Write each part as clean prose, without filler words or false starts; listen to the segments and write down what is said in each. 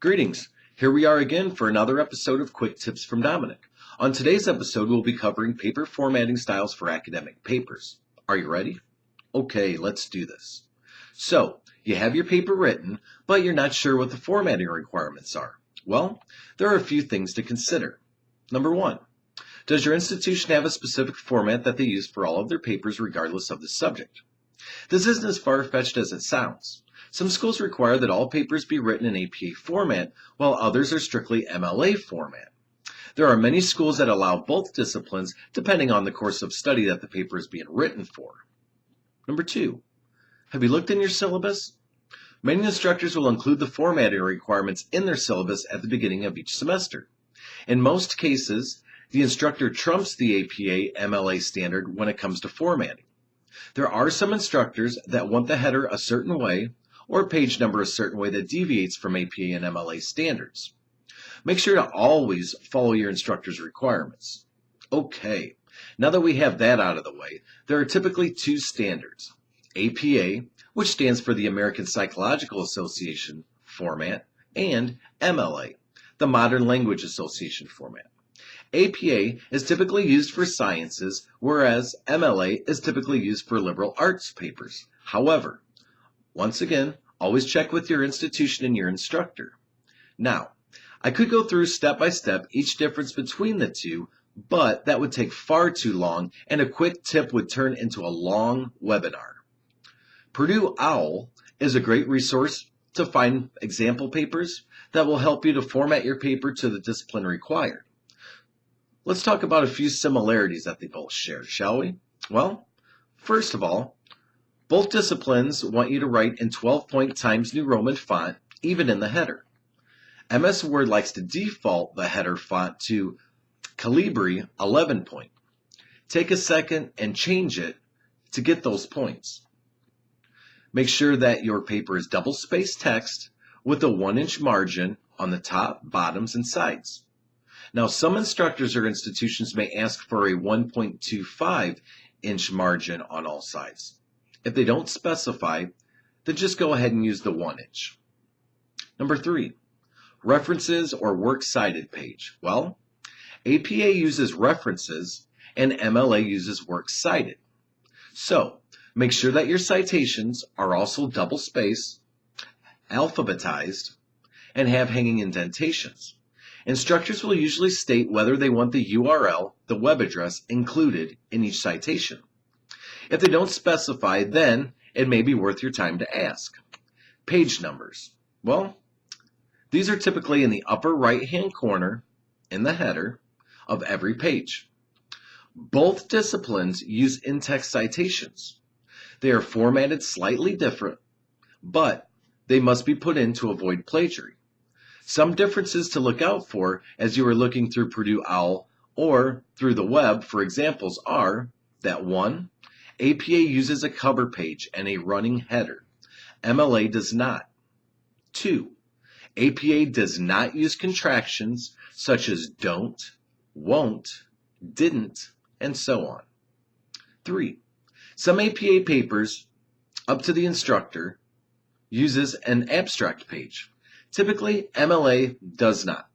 Greetings. Here we are again for another episode of Quick Tips from Dominic. On today's episode, we'll be covering paper formatting styles for academic papers. Are you ready? Okay, let's do this. So, you have your paper written, but you're not sure what the formatting requirements are. Well, there are a few things to consider. Number one, does your institution have a specific format that they use for all of their papers regardless of the subject? This isn't as far-fetched as it sounds. Some schools require that all papers be written in APA format, while others are strictly MLA format. There are many schools that allow both disciplines depending on the course of study that the paper is being written for. Number two, have you looked in your syllabus? Many instructors will include the formatting requirements in their syllabus at the beginning of each semester. In most cases, the instructor trumps the APA MLA standard when it comes to formatting. There are some instructors that want the header a certain way or page number a certain way that deviates from APA and MLA standards. Make sure to always follow your instructor's requirements. Okay, now that we have that out of the way, there are typically two standards. APA, which stands for the American Psychological Association format, and MLA, the Modern Language Association format. APA is typically used for sciences, whereas MLA is typically used for liberal arts papers. However, once again, always check with your institution and your instructor. Now, I could go through step by step each difference between the two, but that would take far too long and a quick tip would turn into a long webinar. Purdue OWL is a great resource to find example papers that will help you to format your paper to the discipline required. Let's talk about a few similarities that they both share, shall we? Well, first of all, both disciplines want you to write in 12-point Times New Roman font, even in the header. MS Word likes to default the header font to Calibri 11-point. Take a second and change it to get those points. Make sure that your paper is double-spaced text with a 1-inch margin on the top, bottoms, and sides. Now, some instructors or institutions may ask for a 1.25-inch margin on all sides. If they don't specify, then just go ahead and use the 1-inch. Number three, references or works cited page. Well, APA uses references and MLA uses works cited. So, make sure that your citations are also double-spaced, alphabetized, and have hanging indentations. Instructors will usually state whether they want the URL, the web address, included in each citation. If they don't specify, then it may be worth your time to ask. Page numbers. Well, these are typically in the upper right-hand corner in the header of every page. Both disciplines use in-text citations. They are formatted slightly different, but they must be put in to avoid plagiarism. Some differences to look out for as you are looking through Purdue OWL or through the web for examples are that 1. APA uses a cover page and a running header. MLA does not. 2. APA does not use contractions such as don't, won't, didn't, and so on. 3. Some APA papers, up to the instructor, uses an abstract page. Typically, MLA does not.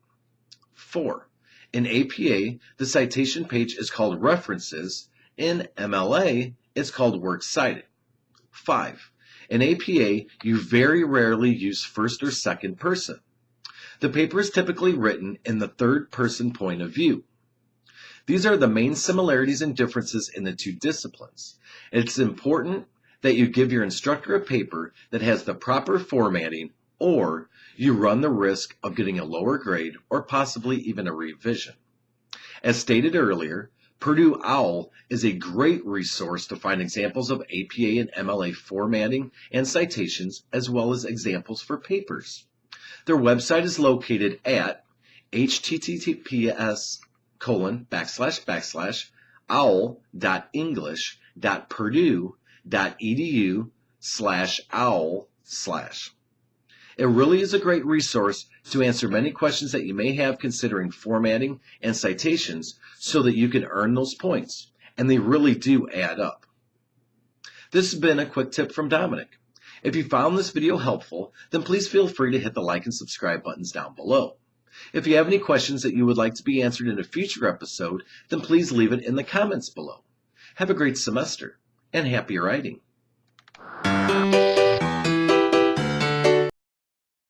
4. In APA, the citation page is called references. In MLA, it's called works cited. 5. In APA, you very rarely use first or second person. The paper is typically written in the third person point of view. These are the main similarities and differences in the two disciplines. It's important that you give your instructor a paper that has the proper formatting, or you run the risk of getting a lower grade or possibly even a revision. As stated earlier, Purdue OWL is a great resource to find examples of APA and MLA formatting and citations, as well as examples for papers. Their website is located at https://owl.english.purdue.edu/owl/. It really is a great resource to answer many questions that you may have considering formatting and citations so that you can earn those points, and they really do add up. This has been a quick tip from Dominic. If you found this video helpful, then please feel free to hit the like and subscribe buttons down below. If you have any questions that you would like to be answered in a future episode, then please leave it in the comments below. Have a great semester, and happy writing.